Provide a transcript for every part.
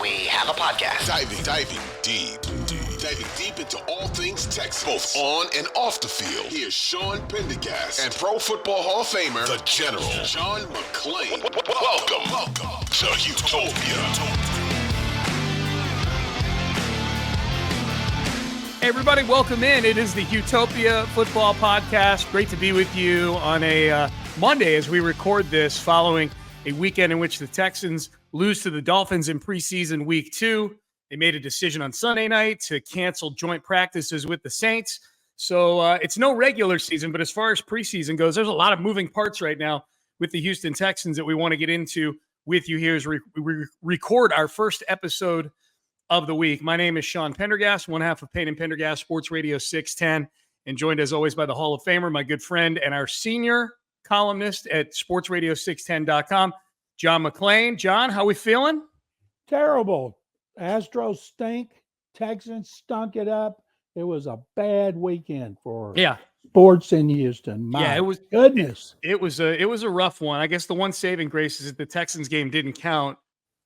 we have a podcast. Diving deep into all things Texans, both on and off the field. Here's Sean Pendergast and Pro Football Hall of Famer, the General, John McClain. Welcome to Houtopia. Hey everybody, welcome in. It is the Houtopia Football Podcast. Great to be with you on a Monday as we record this following a weekend in which the Texans lose to the Dolphins in preseason week 2. They made a decision on Sunday night to cancel joint practices with the Saints. So it's no regular season, but as far as preseason goes, there's a lot of moving parts right now with the Houston Texans that we want to get into with you here as we record our first episode of the week. My name is Sean Pendergast, one half of Payne and Pendergast, Sports Radio 610, and joined as always by the Hall of Famer, my good friend and our senior columnist at sportsradio610.com, John McClain. John, how we feeling? Terrible. Astros stink. Texans stunk it up. It was a bad weekend for sports in Houston. My goodness. It was a rough one. I guess the one saving grace is that the Texans game didn't count.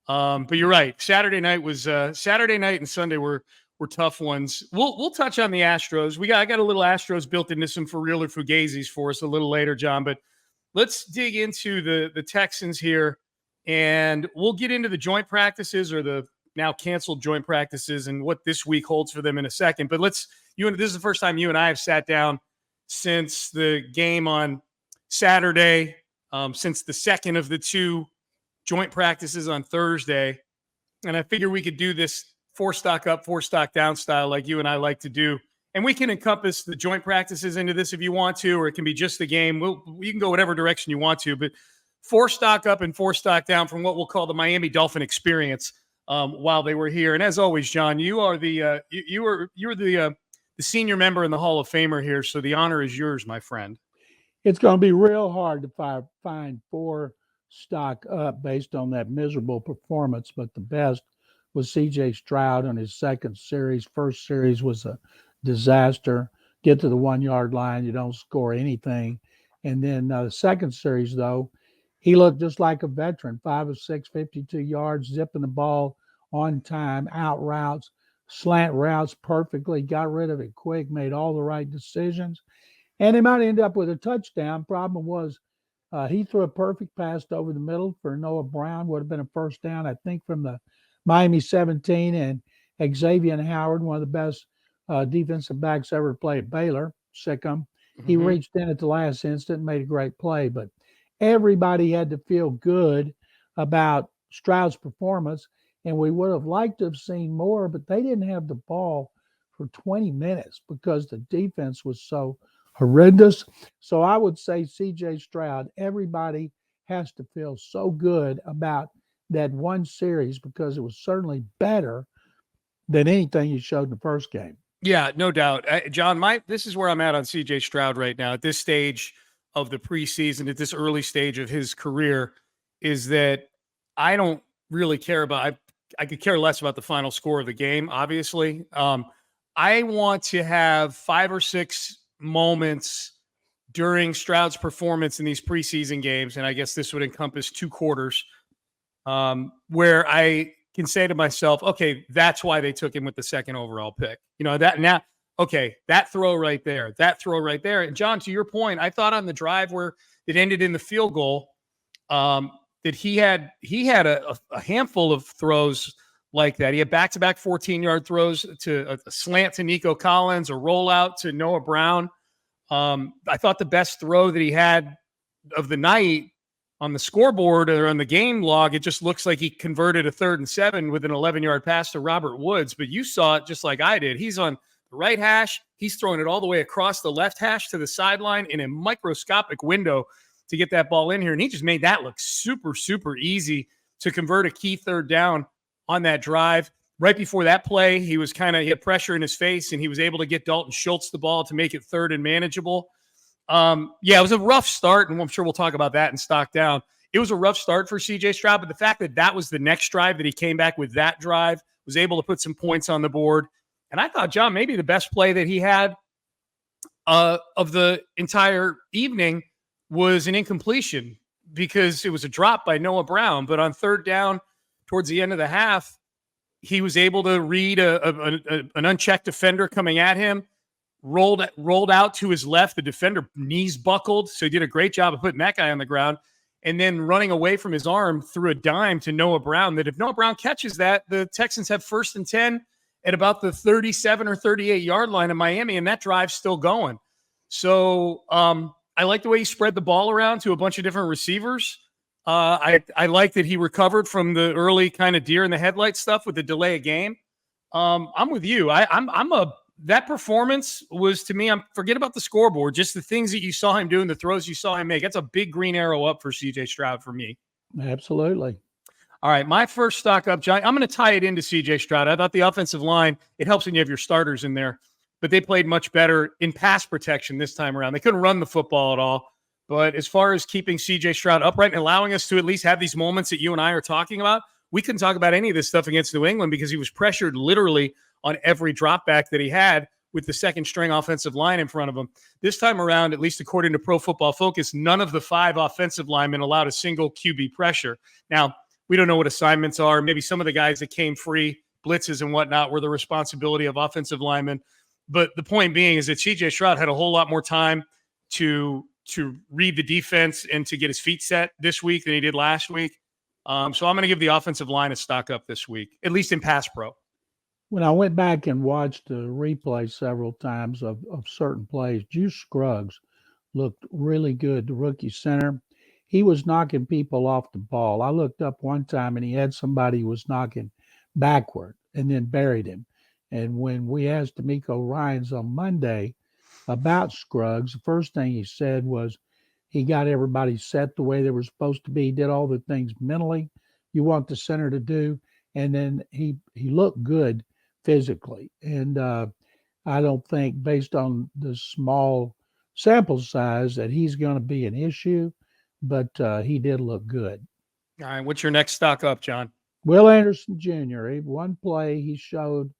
But you're right. Saturday night and Sunday were tough ones. We'll touch on the Astros. I got a little Astros built into some for real or fugazis for us a little later, John. But let's dig into the Texans here, and we'll get into the joint practices or the now canceled joint practices and what this week holds for them in a second. But this is the first time you and I have sat down since the game on Saturday, since the second of the two joint practices on Thursday. And I figure we could do this 4 stock up, 4 stock down style like you and I like to do. And we can encompass the joint practices into this if you want to, or it can be just the game. You can go whatever direction you want to, but 4 stock up and 4 stock down from what we'll call the Miami Dolphin experience while they were here. And as always, John, you are you're the senior member in the Hall of Famer here. So the honor is yours, my friend. It's going to be real hard to find 4 stock up based on that miserable performance, but the best was C.J. Stroud on his second series. First series was a disaster. Get to the 1-yard line, you don't score anything. And then the second series, though, he looked just like a veteran, 5 of 6, 52 yards, zipping the ball on time, out routes, slant routes perfectly, got rid of it quick, made all the right decisions. And they might end up with a touchdown. Problem was, he threw a perfect pass over the middle for Noah Brown. Would have been a first down, I think, from the Miami 17. And Xavier Howard, one of the best defensive backs ever to play at Baylor, Sikkim. He reached in at the last instant and made a great play. But everybody had to feel good about Stroud's performance. And we would have liked to have seen more, but they didn't have the ball for 20 minutes because the defense was so horrendous. So I would say C.J. Stroud, everybody has to feel so good about that one series because it was certainly better than anything you showed in the first game. Yeah, no doubt. John, this is where I'm at on C.J. Stroud right now at this stage of the preseason, at this early stage of his career, is that I don't really care about I could care less about the final score of the game, obviously. I want to have 5 or 6 moments during Stroud's performance in these preseason games, and I guess this would encompass 2 quarters, where I can say to myself, okay, that's why they took him with the second overall pick. That throw right there. And John, to your point, I thought on the drive where it ended in the field goal, that he had a handful of throws like that. He had back-to-back 14-yard throws to a slant to Nico Collins, a rollout to Noah Brown. I thought the best throw that he had of the night on the scoreboard or on the game log, it just looks like he converted a 3rd and 7 with an 11-yard pass to Robert Woods. But you saw it just like I did. He's on the right hash. He's throwing it all the way across the left hash to the sideline in a microscopic window to get that ball in here. And he just made that look super, super easy to convert a key 3rd down on that drive. Right before that play, he had pressure in his face, and he was able to get Dalton Schultz the ball to make it 3rd and manageable. It was a rough start, and I'm sure we'll talk about that in stock down. It was a rough start for C.J. Stroud, but the fact that was the next drive, that he came back with that drive, was able to put some points on the board. And I thought, John, maybe the best play that he had of the entire evening was an incompletion because it was a drop by Noah Brown. But on 3rd down towards the end of the half, he was able to read an unchecked defender coming at him, rolled out to his left. The defender knees buckled, so he did a great job of putting that guy on the ground, and then running away from his arm through a dime to Noah Brown. That if Noah Brown catches that, the Texans have 1st and 10 at about the 37 or 38 yard line in Miami, and that drive's still going. So I like the way he spread the ball around to a bunch of different receivers. I like that he recovered from the early kind of deer in the headlight stuff with the delay of game. I'm with you. That performance was, to me, forget about the scoreboard, just the things that you saw him do and the throws you saw him make. That's a big green arrow up for CJ Stroud for me. Absolutely. All right, my first stock up, John, I'm going to tie it into CJ Stroud. I thought the offensive line, it helps when you have your starters in there, but they played much better in pass protection this time around. They couldn't run the football at all. But as far as keeping CJ Stroud upright and allowing us to at least have these moments that you and I are talking about, we couldn't talk about any of this stuff against New England because he was pressured literally on every drop back that he had with the second string offensive line in front of him. This time around, at least according to Pro Football Focus, none of the 5 offensive linemen allowed a single QB pressure. Now, we don't know what assignments are. Maybe some of the guys that came free, blitzes and whatnot, were the responsibility of offensive linemen. But the point being is that CJ Stroud had a whole lot more time to read the defense and to get his feet set this week than he did last week. So I'm going to give the offensive line a stock up this week, at least in pass pro. When I went back and watched the replay several times of certain plays, Juice Scruggs looked really good, the rookie center. He was knocking people off the ball. I looked up one time and he had somebody who was knocking backward and then buried him. And when we asked D'Amico Ryans on Monday about Scruggs, the first thing he said was he got everybody set the way they were supposed to be. He did all the things mentally you want the center to do. And then he looked good physically. And I don't think, based on the small sample size, that he's going to be an issue, but he did look good. All right, what's your next stock up, John? Will Anderson Jr., one play he showed,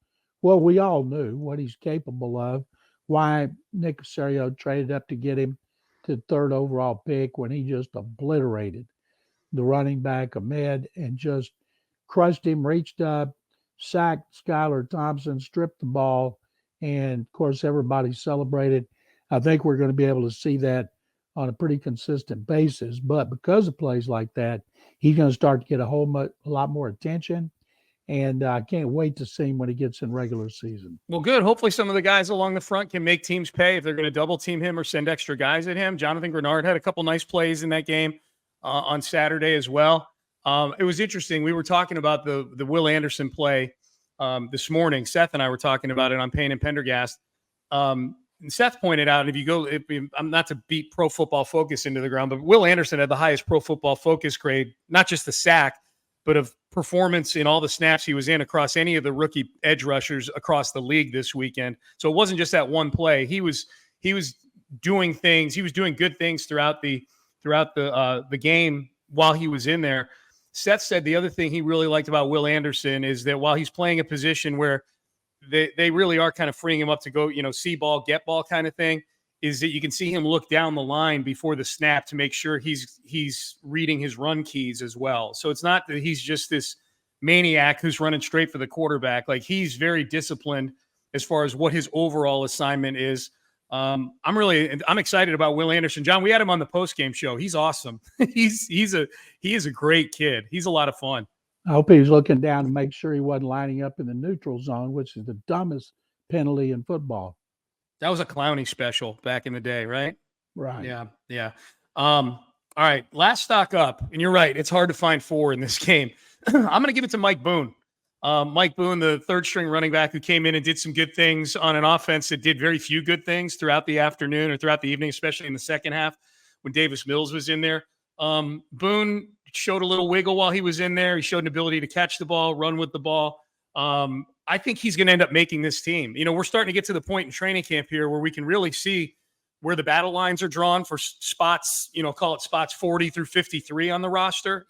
well, we all knew what he's capable of, why Nick Caserio traded up to get him to 3rd overall pick when he just obliterated the running back Ahmed and just crushed him, reached up, sacked Skylar Thompson, stripped the ball, and of course everybody celebrated. I think we're going to be able to see that on a pretty consistent basis, but because of plays like that, he's going to start to get a lot more attention, and I can't wait to see him when he gets in regular season. Well, good. Hopefully some of the guys along the front can make teams pay if they're going to double team him or send extra guys at him. Jonathan Grenard had a couple nice plays in that game on Saturday as well. It was interesting. We were talking about the Will Anderson play this morning. Seth and I were talking about it on Payne and Pendergast. And Seth pointed out, if you go, I'm not to beat Pro Football Focus into the ground, but Will Anderson had the highest Pro Football Focus grade, not just the sack, but of performance in all the snaps he was in across any of the rookie edge rushers across the league this weekend. So it wasn't just that one play. He was doing things. He was doing good things throughout the game while he was in there. Seth said the other thing he really liked about Will Anderson is that while he's playing a position where they really are kind of freeing him up to go, see ball, get ball kind of thing, is that you can see him look down the line before the snap to make sure he's reading his run keys as well. So it's not that he's just this maniac who's running straight for the quarterback. Like, he's very disciplined as far as what his overall assignment is. I'm excited about Will Anderson. John, we had him on the post-game show. He's awesome. He is a great kid. He's a lot of fun. I hope he was looking down to make sure he wasn't lining up in the neutral zone, which is the dumbest penalty in football. That was a Clowney special back in the day, right? Right. Yeah. All right, last stock up. And you're right, it's hard to find 4 in this game. I'm going to give it to Mike Boone. Mike Boone, the third-string running back who came in and did some good things on an offense that did very few good things throughout the afternoon or throughout the evening, especially in the second half when Davis Mills was in there. Boone showed a little wiggle while he was in there. He showed an ability to catch the ball, run with the ball. I think he's going to end up making this team. We're starting to get to the point in training camp here where we can really see where the battle lines are drawn for spots, call it spots 40 through 53 on the roster.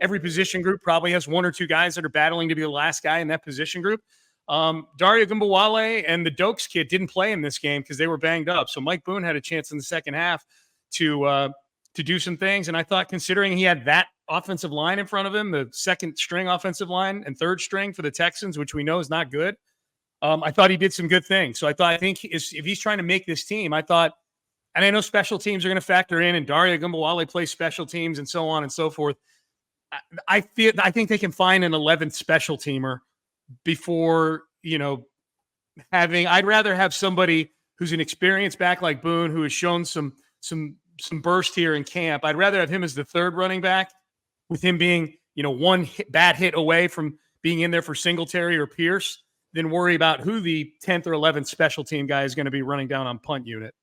Every position group probably has 1 or 2 guys that are battling to be the last guy in that position group. Dario Gumbawale and the Dokes kid didn't play in this game because they were banged up. So Mike Boone had a chance in the second half to to do some things. And I thought, considering he had that offensive line in front of him, the second string offensive line and third string for the Texans, which we know is not good, I thought he did some good things. So I think if he's trying to make this team, I thought, and I know special teams are going to factor in, and Daria Gumbawale plays special teams and so on and so forth. I think they can find an 11th special teamer before, I'd rather have somebody who's an experienced back like Boone, who has shown some burst here in camp. I'd rather have him as the third running back, with him being, one bad hit away from being in there for Singletary or Pierce, than worry about who the 10th or 11th special team guy is going to be running down on punt unit.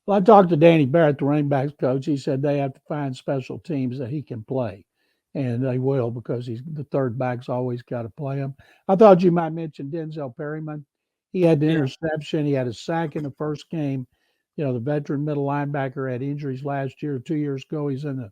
Well, I talked to Danny Barrett, the running backs coach. He said they have to find special teams that he can play, and they will, because he's the third back's always got to play him. I thought you might mention Denzel Perryman. He had the interception. He had a sack in the first game. The veteran middle linebacker had injuries last year. 2 years ago, he's in the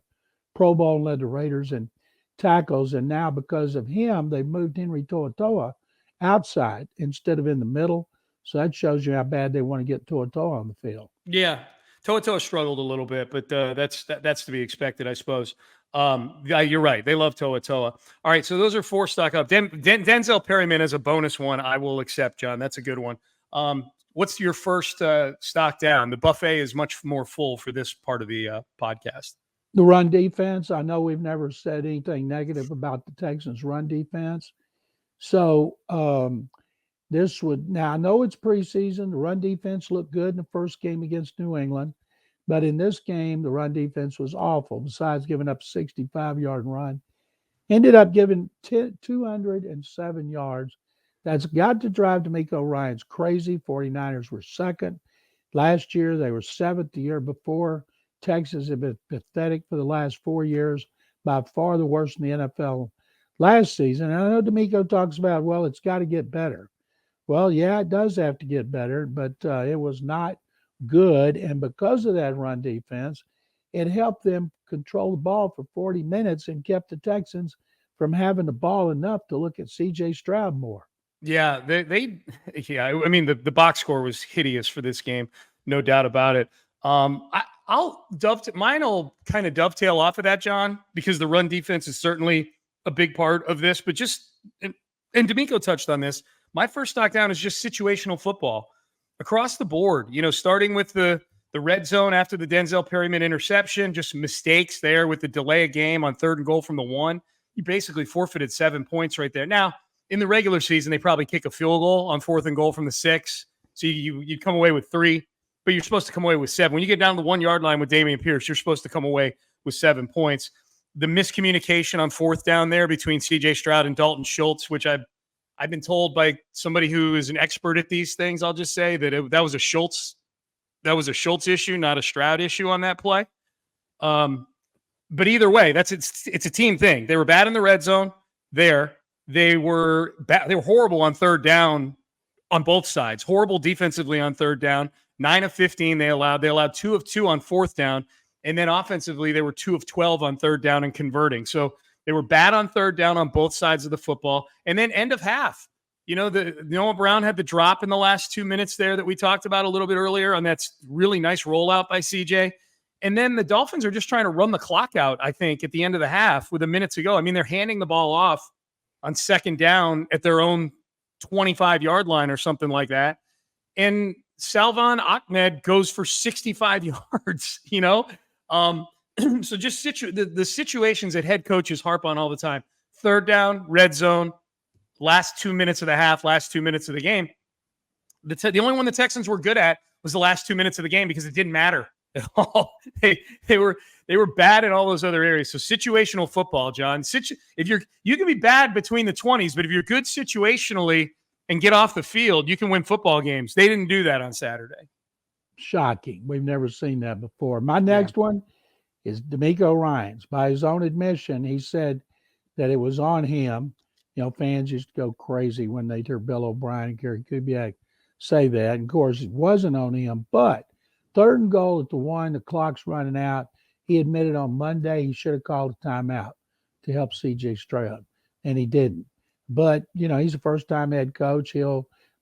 Pro Bowl and led the Raiders in tackles. And now, because of him, they moved Henry To'oTo'o outside instead of in the middle. So that shows you how bad they want to get To'oTo'o on the field. Yeah, To'oTo'o struggled a little bit, but that's to be expected, I suppose. You're right. They love To'oTo'o. All right, so those are 4 stock up. Denzel Perryman as a bonus one, I will accept, John. That's a good one. What's your first stock down? The buffet is much more full for this part of the podcast. The run defense. I know we've never said anything negative about the Texans' run defense. So now I know it's preseason. The run defense looked good in the first game against New England, but in this game, the run defense was awful. Besides giving up a 65-yard run, ended up giving 207 yards. That's got to drive D'Amico Ryan's crazy. 49ers were second. Last year, they were seventh. The year before, Texas had been pathetic for the last 4 years, by far the worst in the NFL last season. And I know D'Amico talks about, well, it's got to get better. Well, yeah, it does have to get better, but it was not good. And because of that run defense, it helped them control the ball for 40 minutes and kept the Texans from having the ball enough to look at C.J. Stroud more. Yeah, I mean, the box score was hideous for this game, no doubt about it. I'll mine will kind of dovetail off of that, John, because the run defense is certainly a big part of this, but and D'Amico touched on this. My first stock down is just situational football across the board, starting with the red zone after the Denzel Perryman interception, just mistakes there with the delay of game on 3rd and goal from the 1. You basically forfeited 7 points right there. Now, in the regular season, they probably kick a field goal on 4th and goal from the 6. So you'd come away with 3, but you're supposed to come away with 7. When you get down to the 1-yard line with Dameon Pierce, you're supposed to come away with 7 points. The miscommunication on 4th down there between C.J. Stroud and Dalton Schultz, which I've been told by somebody who is an expert at these things, I'll just say that was a Schultz issue, not a Stroud issue on that play. But either way, it's a team thing. They were bad in the red zone there. They were horrible on 3rd down on both sides. Horrible defensively on 3rd down. 9 of 15 they allowed. They allowed 2 of 2 on 4th down. And then offensively, they were 2 of 12 on 3rd down and converting. So they were bad on 3rd down on both sides of the football. And then end of half, Noah Brown had the drop in the last 2 minutes there that we talked about a little bit earlier on that really nice rollout by CJ. And then the Dolphins are just trying to run the clock out, I think, at the end of the half with a minute to go. I mean, they're handing the ball off on 2nd down at their own 25-yard line or something like that. And Salvon Ahmed goes for 65 yards, So just the situations that head coaches harp on all the time. 3rd down, red zone, last 2 minutes of the half, last 2 minutes of the game. The only one the Texans were good at was the last 2 minutes of the game because it didn't matter at all. They were bad in all those other areas. So situational football, John. If you can be bad between the 20s, but if you're good situationally and get off the field, you can win football games. They didn't do that on Saturday. Shocking. We've never seen that before. My next one is D'Amico Ryan's. By his own admission, he said that it was on him. Fans used to go crazy when they hear Bill O'Brien and Gary Kubiak say that. And of course, it wasn't on him. But 3rd and goal at the 1, the clock's running out. He admitted on Monday he should have called a timeout to help C.J. Stroud, and he didn't. But, he's a first-time head coach.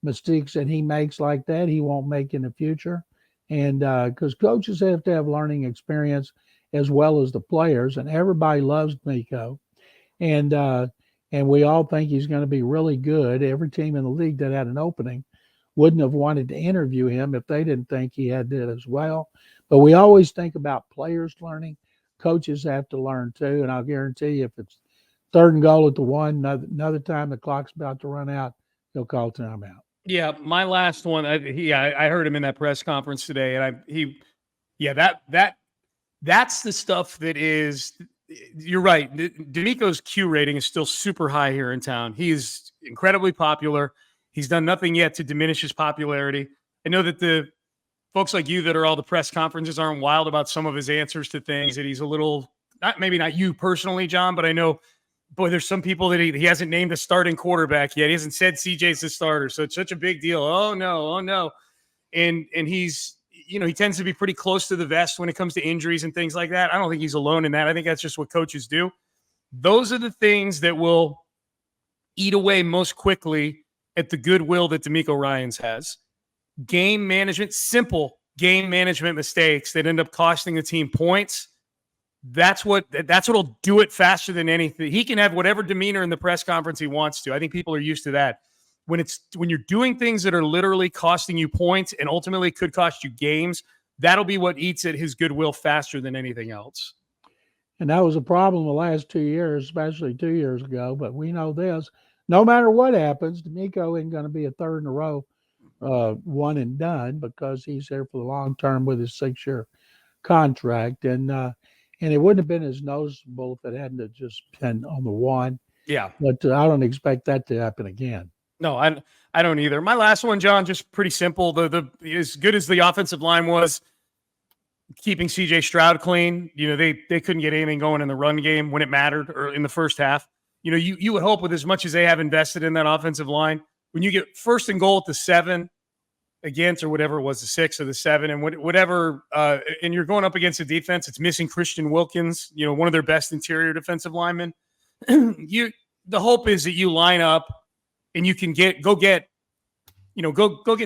Mistakes that he makes like that, he won't make in the future. And because coaches have to have learning experience, as well as the players, and everybody loves D'Amico. And we all think he's going to be really good. Every team in the league that had an opening wouldn't have wanted to interview him if they didn't think he had it as well. But we always think about players learning. Coaches have to learn too. And I'll guarantee you, if it's 3rd and goal at the 1, another time the clock's about to run out, he'll call timeout. Yeah, my last one. I heard him in that press conference today, and that's the stuff that is. You're right. D'Amico's Q rating is still super high here in town. He is incredibly popular. He's done nothing yet to diminish his popularity. I know that the folks like you that are all the press conferences aren't wild about some of his answers to things, that he's a little, maybe not you personally, John, but I know, boy, there's some people that he hasn't named a starting quarterback yet. He hasn't said CJ's the starter. So it's such a big deal. Oh no. And he's, he tends to be pretty close to the vest when it comes to injuries and things like that. I don't think he's alone in that. I think that's just what coaches do. Those are the things that will eat away most quickly at the goodwill that D'Amico Ryans has. Game management, simple game management mistakes that end up costing the team points. That's what'll do it faster than anything. He can have whatever demeanor in the press conference he wants to. I think people are used to that. When you're doing things that are literally costing you points and ultimately could cost you games, that'll be what eats at his goodwill faster than anything else. And that was a problem the last 2 years, especially 2 years ago. But we know this: no matter what happens, D'Amico isn't going to be a third in a row one and done, because he's there for the long term with his 6-year contract. And it wouldn't have been as noticeable if it hadn't have just been on the one. Yeah. But I don't expect that to happen again. No, I don't either. My last one, John, just pretty simple. The as good as the offensive line was, keeping CJ Stroud clean, they couldn't get anything going in the run game when it mattered, or in the first half. You would hope, with as much as they have invested in that offensive line, when you get 1st and goal at the 7 against, or whatever it was, the 6 or the 7, and whatever, and you're going up against a defense, it's missing Christian Wilkins, one of their best interior defensive linemen. The hope is that you line up and you can go get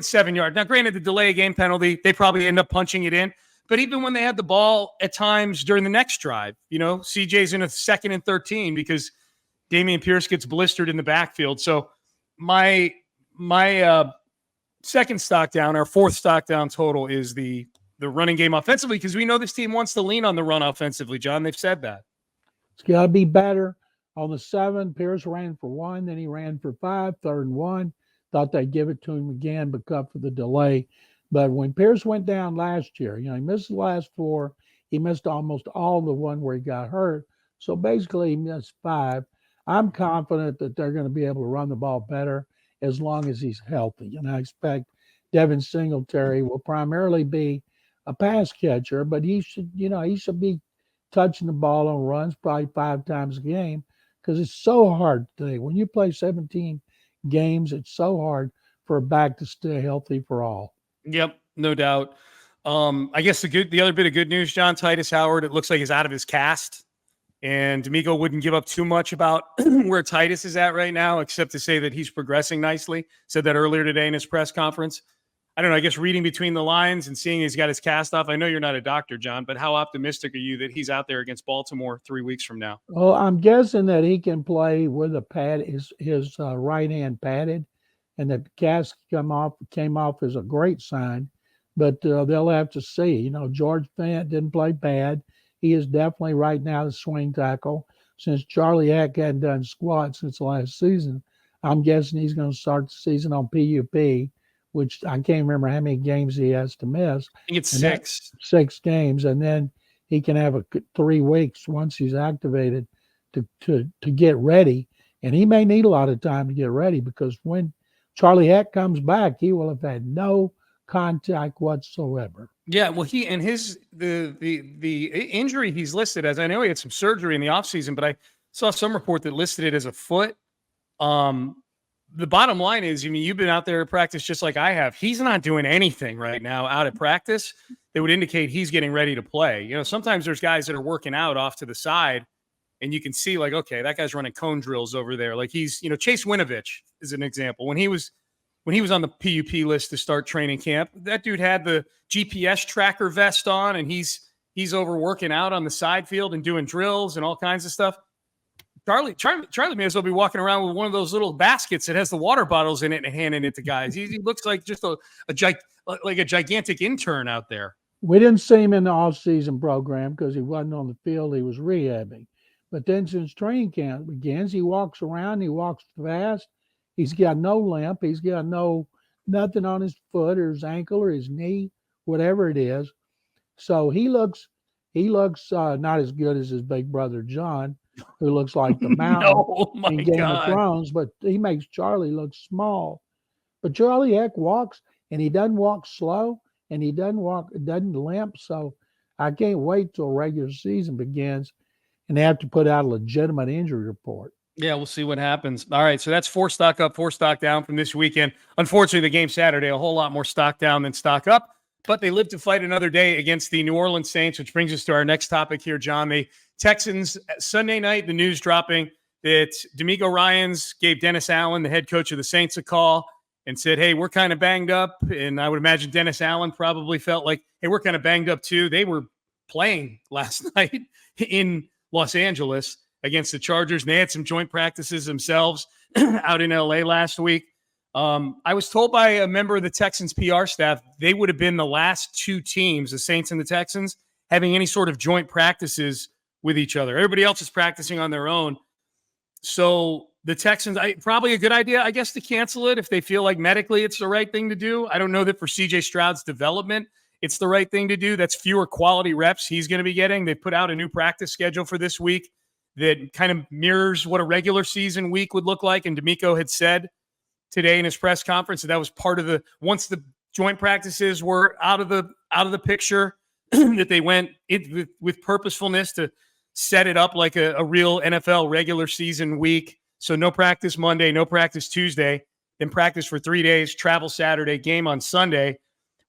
7 yards. Now, granted, the delay of game penalty, they probably end up punching it in. But even when they had the ball at times during the next drive, CJ's in a 2nd and 13 because Dameon Pierce gets blistered in the backfield. So my second stock down, our 4th stock down total, is the running game offensively, because we know this team wants to lean on the run offensively, John. They've said that. It's got to be better. On the 7, Pierce ran for 1, then he ran for 5, 3rd and 1. Thought they'd give it to him again because of the delay. But when Pierce went down last year, he missed the last 4. He missed almost all the one where he got hurt. So basically he missed 5. I'm confident that they're going to be able to run the ball better as long as he's healthy. And I expect Devin Singletary will primarily be a pass catcher, but he should be touching the ball on runs probably 5 times a game, because it's so hard today. When you play 17 games, it's so hard for a back to stay healthy for all. Yep, no doubt. I guess the other bit of good news, John, Titus Howard, it looks like he's out of his cast, and D'Amico wouldn't give up too much about where Titus is at right now, except to say that he's progressing nicely. Said that earlier today in his press conference. I don't know, I guess reading between the lines and seeing he's got his cast off. I know you're not a doctor, John, but how optimistic are you that he's out there against Baltimore 3 weeks from now? Well, I'm guessing that he can play with a pad, his right hand padded, and the cast came off is a great sign. But they'll have to see. George Fant didn't play bad. He is definitely right now the swing tackle. Since Charlie Heck hadn't done squat since last season, I'm guessing he's going to start the season on PUP, which I can't remember how many games he has to miss. I think it's 6. 6 games, and then he can have 3 weeks once he's activated to get ready. And he may need a lot of time to get ready, because when Charlie Heck comes back, he will have had no contact whatsoever. Yeah, well, he and the injury he's listed as, I know he had some surgery in the offseason, but I saw some report that listed it as a foot. The bottom line is, you've been out there at practice just like I have. He's not doing anything right now out at practice that would indicate he's getting ready to play. Sometimes there's guys that are working out off to the side, and you can see, like, okay, that guy's running cone drills over there. Like he's, Chase Winovich is an example. When he was on the PUP list to start training camp, that dude had the GPS tracker vest on, and he's he's over working out on the side field and doing drills and all kinds of stuff. Charlie may as well be walking around with one of those little baskets that has the water bottles in it and handing it to guys. He looks like just a gigantic intern out there. We didn't see him in the off-season program because he wasn't on the field. He was rehabbing. But then since training camp begins, he walks around. He walks fast. He's got no limp. He's got nothing on his foot or his ankle or his knee, whatever it is. So he looks not as good as his big brother John, who looks like the mountain in Game of Thrones, but he makes Charlie look small. But Charlie Heck walks, and he doesn't walk slow, and he doesn't limp. So I can't wait till regular season begins, and they have to put out a legitimate injury report. Yeah, we'll see what happens. All right, so that's 4 stock up, 4 stock down from this weekend. Unfortunately, the game Saturday, a whole lot more stock down than stock up, but they live to fight another day against the New Orleans Saints, which brings us to our next topic here, John. The Texans, Sunday night, the news dropping that DeMeco Ryans gave Dennis Allen, the head coach of the Saints, a call and said, hey, we're kind of banged up. And I would imagine Dennis Allen probably felt like, hey, we're kind of banged up too. They were playing last night in Los Angeles against the Chargers, and they had some joint practices themselves out in LA last week. I was told by a member of the Texans PR staff they would have been the last 2 teams, the Saints and the Texans, having any sort of joint practices with each other. Everybody else is practicing on their own. So the Texans, probably a good idea, I guess, to cancel it if they feel like medically it's the right thing to do. I don't know that for CJ Stroud's development, it's the right thing to do. That's fewer quality reps he's going to be getting. They put out a new practice schedule for this week that kind of mirrors what a regular season week would look like. And DeMeco had said today in his press conference that was part of once the joint practices were out of the picture, that they went with purposefulness to set it up like a real NFL regular season week. So no practice Monday, no practice Tuesday, then practice for 3 days, travel Saturday, game on Sunday.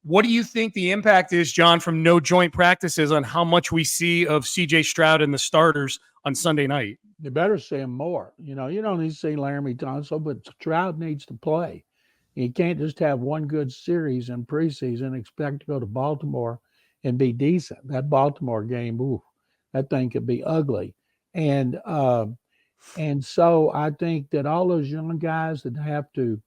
What do you think the impact is, John, from no joint practices on how much we see of CJ Stroud and the starters on Sunday night? You better see him more. You don't need to see Laramie Tunsil, but Stroud needs to play. You can't just have one good series in preseason and expect to go to Baltimore and be decent. That Baltimore game, that thing could be ugly. And so I think that all those young guys that have to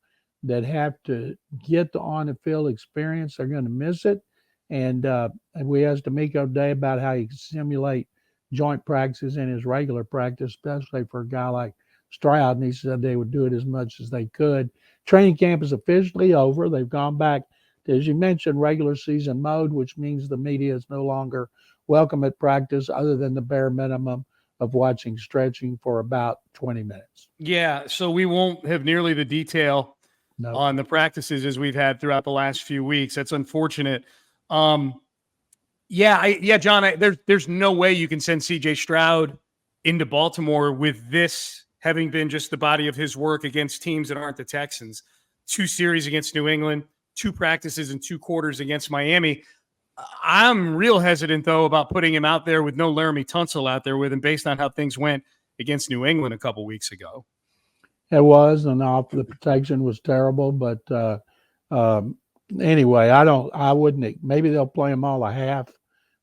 get the on the field experience are going to miss it. And we asked DeMeco today about how he can simulate joint practices in his regular practice, especially for a guy like Stroud. And he said they would do it as much as they could. Training camp is officially over. They've gone back to, as you mentioned, regular season mode, which means the media is no longer welcome at practice other than the bare minimum of watching stretching for about 20 minutes. Yeah, so we won't have nearly the detail on the practices as we've had throughout the last few weeks. That's unfortunate. John, there's no way you can send CJ Stroud into Baltimore with this having been just the body of his work against teams that aren't the Texans. 2 series against New England, 2 practices and 2 quarters against Miami. I'm real hesitant, though, about putting him out there with no Laramie Tunsil out there with him based on how things went against New England a couple weeks ago. It was, and the protection was terrible. But anyway, I wouldn't. Maybe they'll play him all a half,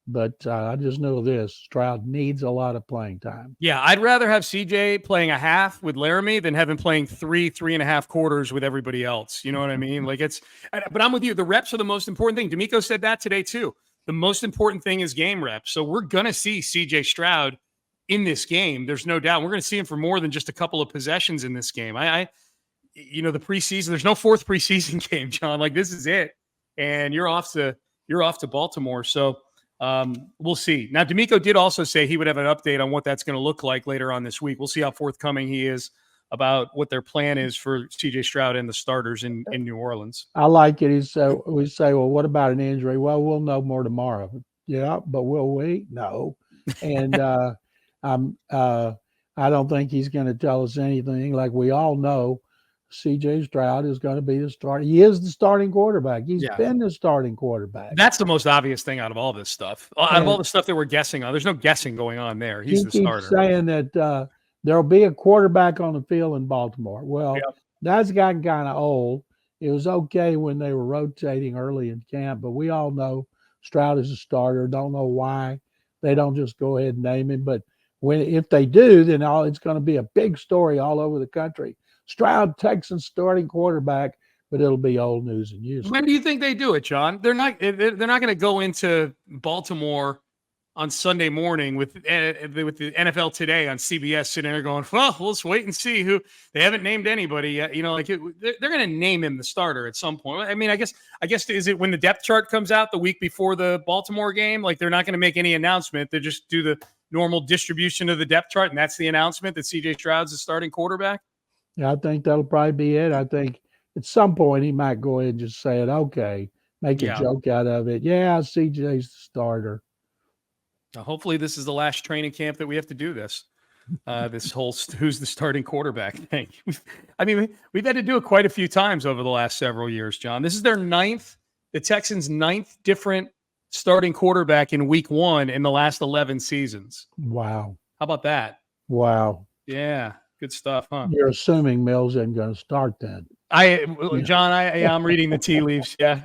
but I just know this: Stroud needs a lot of playing time. Yeah, I'd rather have CJ playing a half with Laramie than have him playing 3.5 quarters with everybody else. You know what I mean? But I'm with you. The reps are the most important thing. DeMeco said that today too. The most important thing is game reps. So we're going to see CJ Stroud in this game. There's no doubt. We're going to see him for more than just a couple of possessions in this game. The preseason, there's no 4th preseason game, John. This is it. And you're off to Baltimore. So we'll see. Now, DeMeco did also say he would have an update on what that's going to look like later on this week. We'll see how forthcoming he is about what their plan is for CJ Stroud and the starters in New Orleans. I like it. We say, well, what about an injury? Well, we'll know more tomorrow. Yeah, but will we? No. And I don't think he's going to tell us anything. Like we all know, CJ Stroud is going to be the starter. He is the starting quarterback. He's been the starting quarterback. That's the most obvious thing out of all this stuff. Out of all the stuff that we're guessing on, there's no guessing going on there. He's the starter. He keeps saying that there'll be a quarterback on the field in Baltimore. Well, that's gotten kind of old. It was okay when they were rotating early in camp, but we all know Stroud is a starter. Don't know why they don't just go ahead and name him. But if they do, then it's going to be a big story all over the country. Stroud, Texans starting quarterback, but it'll be old news and useless. When do you think they do it, John? They're not going to go into Baltimore on Sunday morning with the NFL Today on CBS sitting there going, well, let's wait and see who. They haven't named anybody yet. You know, like they're going to name him the starter at some point. I mean, I guess is it when the depth chart comes out the week before the Baltimore game? Like they're not going to make any announcement. They just do the normal distribution of the depth chart, and that's the announcement that CJ Stroud's the starting quarterback. Yeah, I think that'll probably be it. I think at some point he might go ahead and just say it. Okay, make a joke out of it. Yeah, CJ's the starter. Hopefully this is the last training camp that we have to do this. This whole who's the starting quarterback thing. I mean, we've had to do it quite a few times over the last several years, John. This is the Texans' ninth different starting quarterback in week 1 in the last 11 seasons. Wow. How about that? Wow. Yeah. Good stuff, huh? You're assuming Mills isn't going to start then. John, I'm reading the tea leaves. Yeah.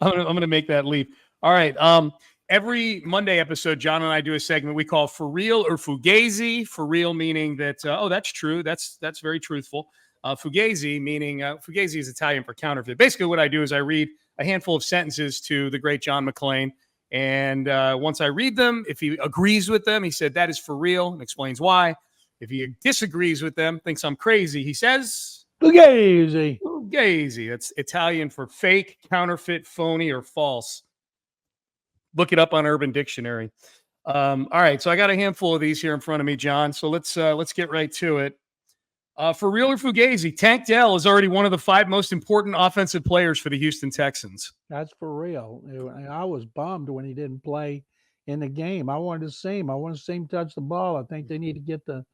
I'm going to make that leap. All right. Every Monday episode, John and I do a segment we call For Real or Fugazi. For real meaning that, that's true. That's very truthful. Fugazi meaning, Fugazi is Italian for counterfeit. Basically what I do is I read a handful of sentences to the great John McClain. And once I read them, if he agrees with them, he said, that is for real, and explains why. If he disagrees with them, thinks I'm crazy, he says, Fugazi. Fugazi. That's Italian for fake, counterfeit, phony, or false. Look it up on Urban Dictionary. All right, so I got a handful of these here in front of me, John. So let's get right to it. For real or Fugazi, Tank Dell is already one of the 5 most important offensive players for the Houston Texans. That's for real. I was bummed when he didn't play in the game. I wanted to see him. I want to see him touch the ball. I think they need to get the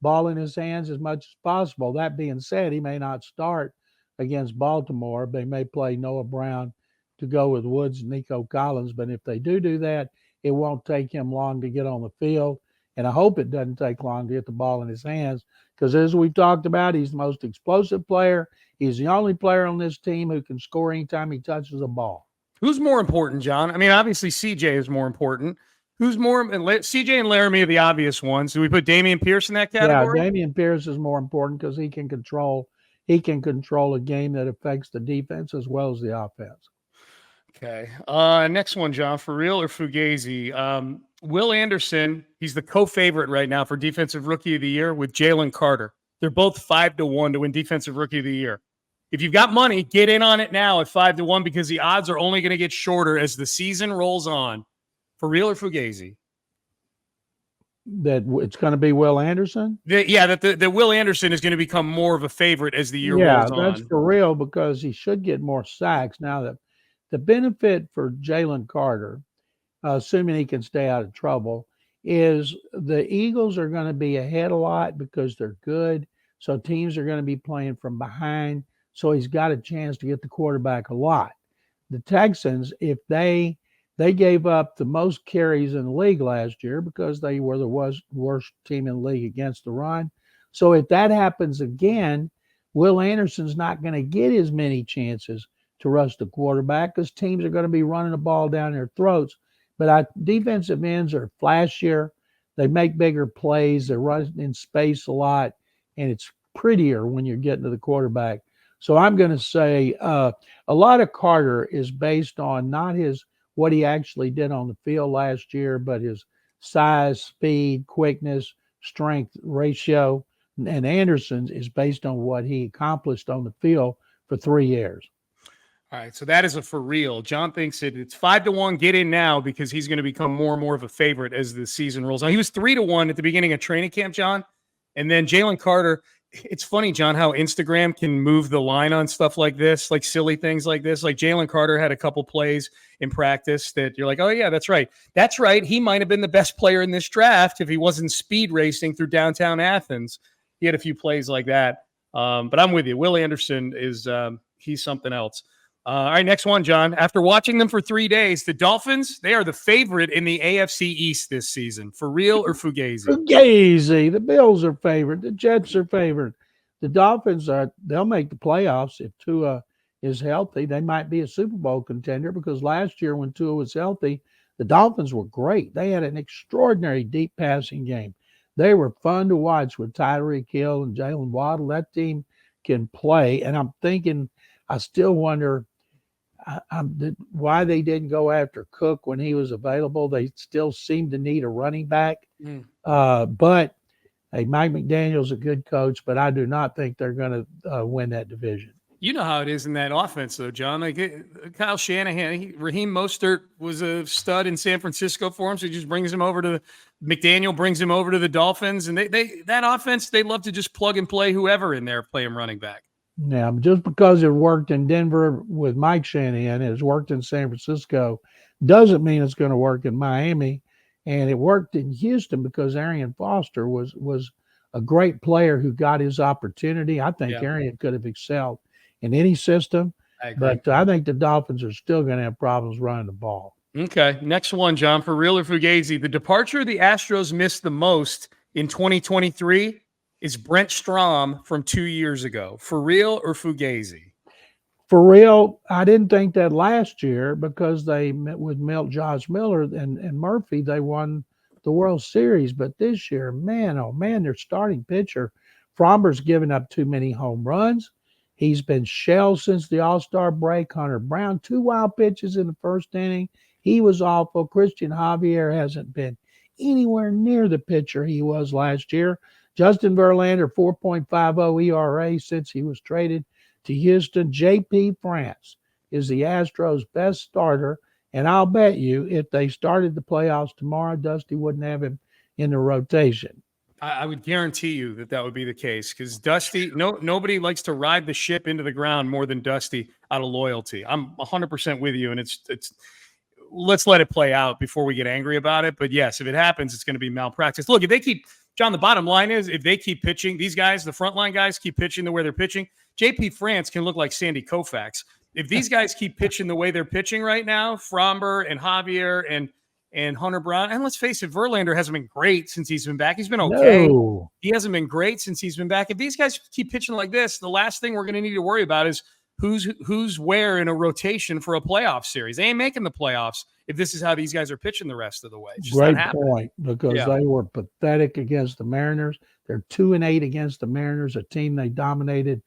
ball in his hands as much as possible. That being said, he may not start against Baltimore. They may play Noah Brown to go with Woods and Nico Collins. But if they do that, it won't take him long to get on the field. And I hope it doesn't take long to get the ball in his hands because as we've talked about, he's the most explosive player. He's the only player on this team who can score anytime he touches a ball. Who's more important, John? I mean, obviously CJ is more important. Who's more? CJ and Laramie are the obvious ones. Do we put Dameon Pierce in that category? Yeah, Dameon Pierce is more important because he can control a game that affects the defense as well as the offense. Okay. Next one, John. For real or Fugazi? Will Anderson, he's the co-favorite right now for Defensive Rookie of the Year with Jalen Carter. They're both 5-1 to win Defensive Rookie of the Year. If you've got money, get in on it now at 5-1 because the odds are only going to get shorter as the season rolls on. For real or Fugazi? That it's going to be Will Anderson? That Will Anderson is going to become more of a favorite as the year rolls on. Yeah, that's for real because he should get more sacks. Now, the benefit for Jalen Carter, assuming he can stay out of trouble, is the Eagles are going to be ahead a lot because they're good. So teams are going to be playing from behind. So he's got a chance to get the quarterback a lot. The Texans, if they gave up the most carries in the league last year because they were the worst team in the league against the run. So if that happens again, Will Anderson's not going to get as many chances to rush the quarterback because teams are going to be running the ball down their throats. But defensive ends are flashier. They make bigger plays. They're running in space a lot, and it's prettier when you're getting to the quarterback. So I'm going to say a lot of Carter is based on not what he actually did on the field last year, but his size, speed, quickness, strength ratio. And Anderson's is based on what he accomplished on the field for 3 years. All right, so that is a for real. John thinks it's 5-1. Get in now because he's going to become more and more of a favorite as the season rolls on. He was 3-1 at the beginning of training camp, John. And then Jalen Carter, it's funny, John, how Instagram can move the line on stuff like this, like silly things like this. Like Jalen Carter had a couple plays in practice that you're like, oh, yeah, that's right. That's right. He might have been the best player in this draft if he wasn't speed racing through downtown Athens. He had a few plays like that. But I'm with you. Will Anderson he's something else. All right, next one, John. After watching them for 3 days, the Dolphins, they are the favorite in the AFC East this season. For real or Fugazi? Fugazi. The Bills are favored. The Jets are favored. The Dolphins they'll make the playoffs if Tua is healthy, they might be a Super Bowl contender, because last year when Tua was healthy, the Dolphins were great. They had an extraordinary deep passing game. They were fun to watch with Tyreek Hill and Jalen Waddle. That team can play. And I'm thinking, I still wonder why they didn't go after Cook when he was available. They still seem to need a running back. But hey, Mike McDaniel's a good coach, but I do not think they're going to win that division. You know how it is in that offense, though, John. Like Kyle Shanahan, Raheem Mostert was a stud in San Francisco for him, so he just brings him over to McDaniel, brings him over to the Dolphins, and they that offense, they love to just plug and play whoever in there, play him running back. Yeah, just because it worked in Denver with Mike Shanahan, it has worked in San Francisco, doesn't mean it's going to work in Miami. And it worked in Houston because Arian Foster was a great player who got his opportunity. I think Arian could have excelled in any system, but I think the Dolphins are still going to have problems running the ball. Okay, next one, John, for real or Fugazi. The departure the Astros missed the most in 2023 is Brent Strom from 2 years ago. For real or Fugazi? For real, I didn't think that last year because they met with Josh Miller and Murphy. They won the World Series. But this year, man, oh man, their starting pitcher, Fromber's given up too many home runs. He's been shelled since the All-Star break. Hunter Brown, 2 wild pitches in the first inning. He was awful. Christian Javier hasn't been anywhere near the pitcher he was last year. Justin Verlander, 4.50 ERA since he was traded to Houston. J.P. France is the Astros' best starter, and I'll bet you if they started the playoffs tomorrow, Dusty wouldn't have him in the rotation. I would guarantee you that would be the case because Dusty, nobody likes to ride the ship into the ground more than Dusty out of loyalty. I'm 100% with you, and it's let's let it play out before we get angry about it. But yes, if it happens, it's going to be malpractice. Look, if they keep, John, the bottom line is if they keep pitching, these guys, the frontline guys, keep pitching the way they're pitching, JP France can look like Sandy Koufax. If these guys keep pitching the way they're pitching right now, Fromber and Javier and Hunter Brown, and let's face it, Verlander hasn't been great since he's been back. He's been okay. No. He hasn't been great since he's been back. If these guys keep pitching like this, the last thing we're going to need to worry about is who's where in a rotation for a playoff series. They ain't making the playoffs if this is how these guys are pitching the rest of the way. Great point, because they were pathetic against the Mariners. They're 2-8 against the Mariners, a team they dominated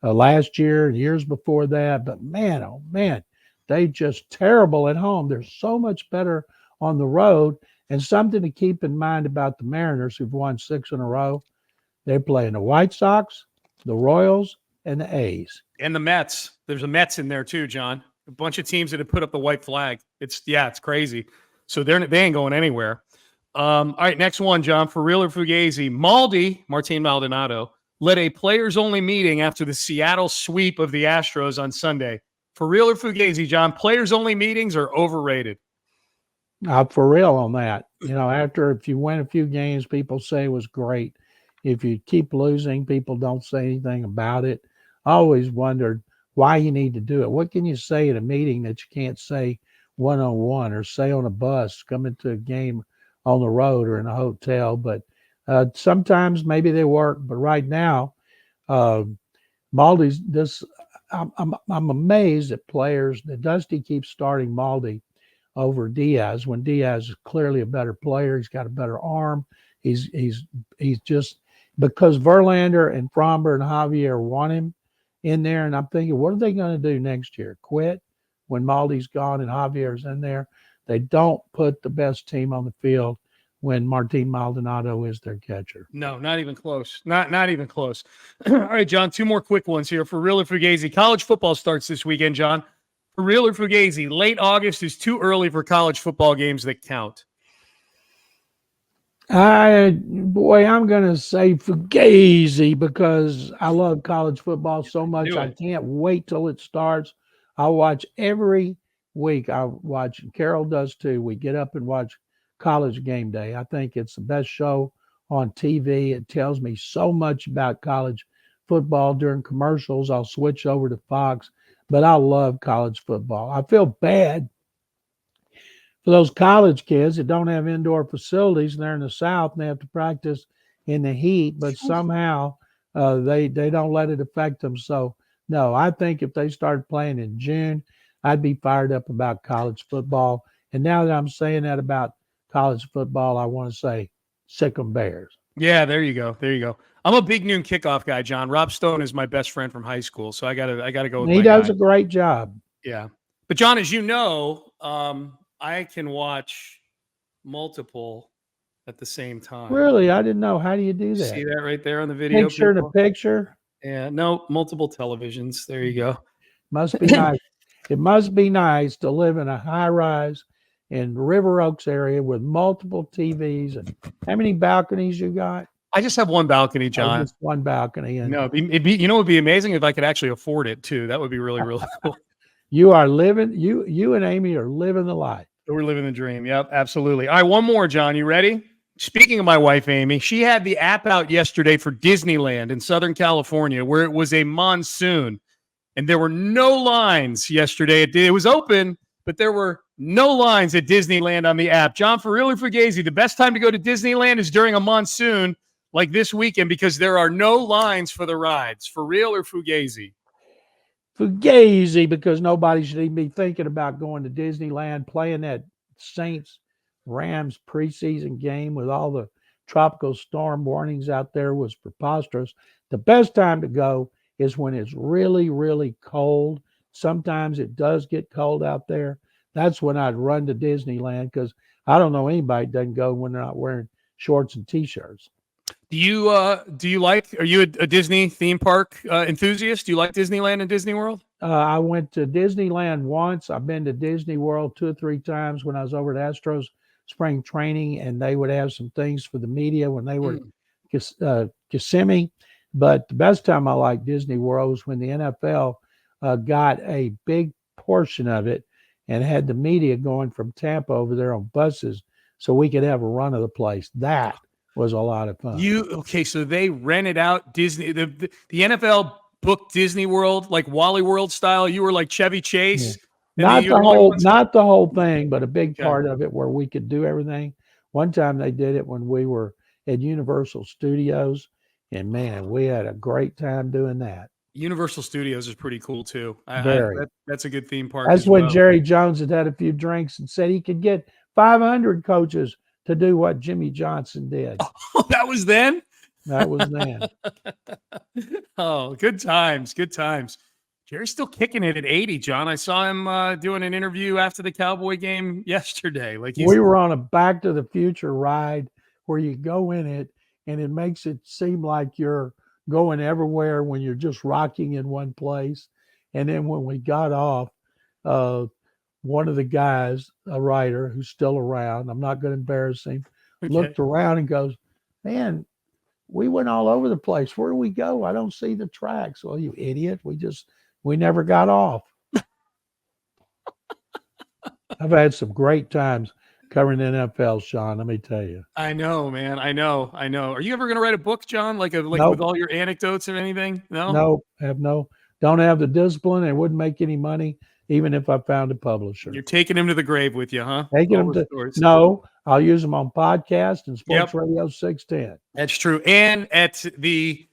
last year and years before that. But man, oh man, they just terrible at home. They're so much better on the road. And something to keep in mind about the Mariners, who've won 6 in a row, they're playing the White Sox, the Royals, and the A's. And the Mets. There's a Mets in there too, John. A bunch of teams that have put up the white flag. It's crazy. So they ain't going anywhere. All right, next one, John. For real or Fugazi? Martin Maldonado, led a players-only meeting after the Seattle sweep of the Astros on Sunday. For real or Fugazi, John? Players-only meetings are overrated. For real on that. If you win a few games, people say it was great. If you keep losing, people don't say anything about it. I always wondered why you need to do it. What can you say at a meeting that you can't say one-on-one or say on a bus, coming to a game on the road or in a hotel? But sometimes maybe they work. But right now, Maldi's this. I'm amazed at players that Dusty keeps starting Maldi over Diaz when Diaz is clearly a better player. He's got a better arm. He's just because Verlander and Fromber and Javier want him in there. And I'm thinking, what are they going to do next year? Quit when Maldi's gone and Javier's in there? They don't put the best team on the field when Martin Maldonado is their catcher. No, not even close. Not even close. All right, John, 2 more quick ones here. For real or Fugazi? College football starts this weekend, John. For real or Fugazi? Late August is too early for college football games that count. I'm going to say Fugazi because I love college football so much. I can't wait till it starts. I'll watch every week. I watch, Carol does too. We get up and watch College Game Day. I think it's the best show on TV. It tells me so much about college football. During commercials, I'll switch over to Fox, but I love college football. I feel bad for those college kids that don't have indoor facilities and they're in the South and they have to practice in the heat, but somehow they don't let it affect them. So No, I think if they started playing in June, I'd be fired up about college football. And now that I'm saying that about college football, I want to say sick 'em Bears. Yeah, there you go. There you go. I'm a big noon kickoff guy, John. Rob Stone is my best friend from high school, so I gotta go with He my does guy. a great job. Yeah, but John, as you know, I can watch multiple at the same time. Really, I didn't know. How do you do that? See that right there on the video? Picture to picture. Yeah, no, multiple televisions. There you go. Must be nice. It must be nice to live in a high rise in River Oaks area with multiple TVs. And how many balconies you got? I just have one balcony, Oh, John. just one balcony. And No, it'd be, it would be amazing if I could actually afford it too. That would be really, really cool. you are living. You and Amy are living the life. We're living the dream. Yep, absolutely. All right, one more, John. You ready? Speaking of my wife, Amy, she had the app out yesterday for Disneyland in Southern California, where it was a monsoon, and there were no lines yesterday. It was open, but there were no lines at Disneyland on the app. John, for real or fugazi, the best time to go to Disneyland is during a monsoon like this weekend because there are no lines for the rides. For real or fugazi? Fugazi, because nobody should even be thinking about going to Disneyland, playing that Saints Rams preseason game with all the tropical storm warnings out there was preposterous. The best time to go is when it's really, really cold. Sometimes it does get cold out there. That's when I'd run to Disneyland because I don't know anybody that doesn't go when they're not wearing shorts and t-shirts. Do you are you a Disney theme park enthusiast? Do you like Disneyland and Disney World? I went to Disneyland once. I've been to Disney World 2 or 3 times when I was over at Astros spring training, and they would have some things for the media when they were Kissimmee. But the best time I liked Disney World was when the NFL got a big portion of it and had the media going from Tampa over there on buses so we could have a run of the place. That was a lot of fun. So they rented out Disney. The NFL booked Disney World like Wally World style. You were like Chevy Chase. Yeah. Not the whole thing, but a big part of it where we could do everything. One time they did it when we were at Universal Studios, and man, we had a great time doing that. Universal Studios is pretty cool too. That's a good theme park. That's when Jerry Jones had a few drinks and said he could get 500 coaches to do what Jimmy Johnson did. Oh, that was then? That was then. Oh, good times. Good times. Jerry's still kicking it at 80, John. I saw him doing an interview after the Cowboy game yesterday. We were on a Back to the Future ride where you go in it and it makes it seem like you're going everywhere when you're just rocking in one place. And then when we got off, one of the guys, a writer who's still around, I'm not going to embarrass him, looked around and goes, "Man, we went all over the place. Where do we go? I don't see the tracks." "Well, you idiot. We never got off." I've had some great times covering the NFL, Sean, let me tell you. I know, man. I know. Are you ever going to write a book, John? Nope. With all your anecdotes and anything? No? Don't have the discipline. It wouldn't make any money. Even if I found a publisher. You're taking him to the grave with you, huh? No, I'll use them on podcast and Sports Radio 610. That's true. And at the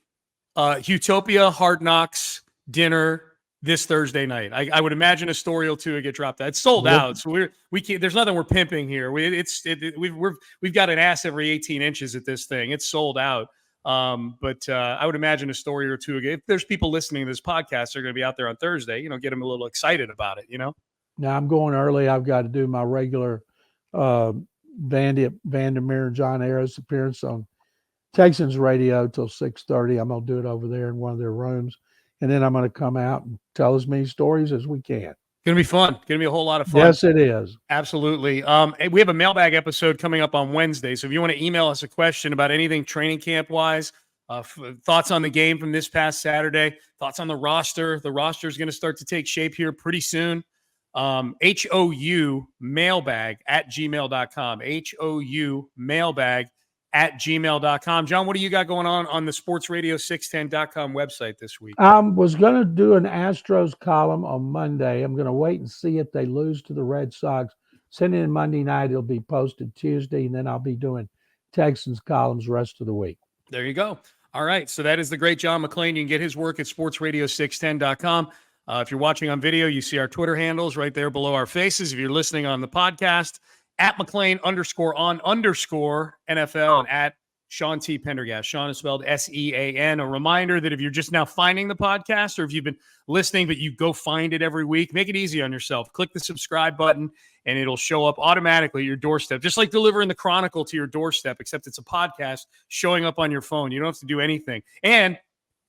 Houtopia Hard Knocks dinner this Thursday night. I would imagine a story or two would get dropped. It's sold out. So we can't, there's nothing we're pimping here. We've got an ass every 18 inches at this thing. It's sold out. But I would imagine a story or two. If there's people listening to this podcast, they're going to be out there on Thursday, get them a little excited about it, Now I'm going early. I've got to do my regular Vandermeer John Harris appearance on Texans radio till 6:30. I'm going to do it over there in one of their rooms. And then I'm going to come out and tell as many stories as we can. Going to be fun. Going to be a whole lot of fun. Yes, it is. Absolutely. We have a mailbag episode coming up on Wednesday. So if you want to email us a question about anything training camp wise, thoughts on the game from this past Saturday, thoughts on the roster is going to start to take shape here pretty soon. HOU mailbag at gmail.com. HOU mailbag at gmail.com. John, what do you got going on the sportsradio610.com website this week? I was going to do an Astros column on Monday. I'm going to wait and see if they lose to the Red Sox. Send it in Monday night. It'll be posted Tuesday, and then I'll be doing Texans columns rest of the week. There you go. All right. So that is the great John McClain. You can get his work at sportsradio610.com. If you're watching on video, you see our Twitter handles right there below our faces. If you're listening on the podcast, at McClain_on_NFL and at Sean T. Pendergast. Sean is spelled S-E-A-N. A reminder that if you're just now finding the podcast or if you've been listening, but you go find it every week, make it easy on yourself. Click the subscribe button and it'll show up automatically at your doorstep, just like delivering the Chronicle to your doorstep, except it's a podcast showing up on your phone. You don't have to do anything. And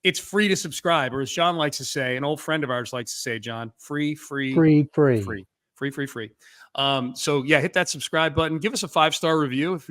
it's free to subscribe, or as John likes to say, an old friend of ours likes to say, John, free. So yeah, hit that subscribe button. Give us a 5-star review if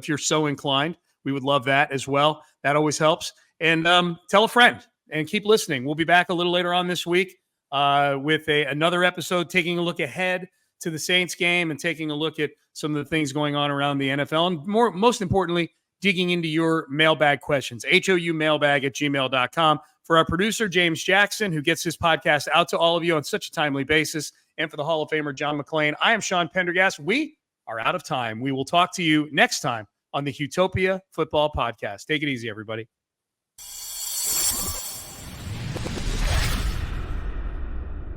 you're so inclined. We would love that as well. That always helps. And tell a friend and keep listening. We'll be back a little later on this week with another episode, taking a look ahead to the Saints game and taking a look at some of the things going on around the NFL. And most importantly, digging into your mailbag questions, houmailbag@gmail.com. For our producer, James Jackson, who gets his podcast out to all of you on such a timely basis, and for the Hall of Famer, John McClain, I am Sean Pendergast. We are out of time. We will talk to you next time on the Houtopia Football Podcast. Take it easy, everybody.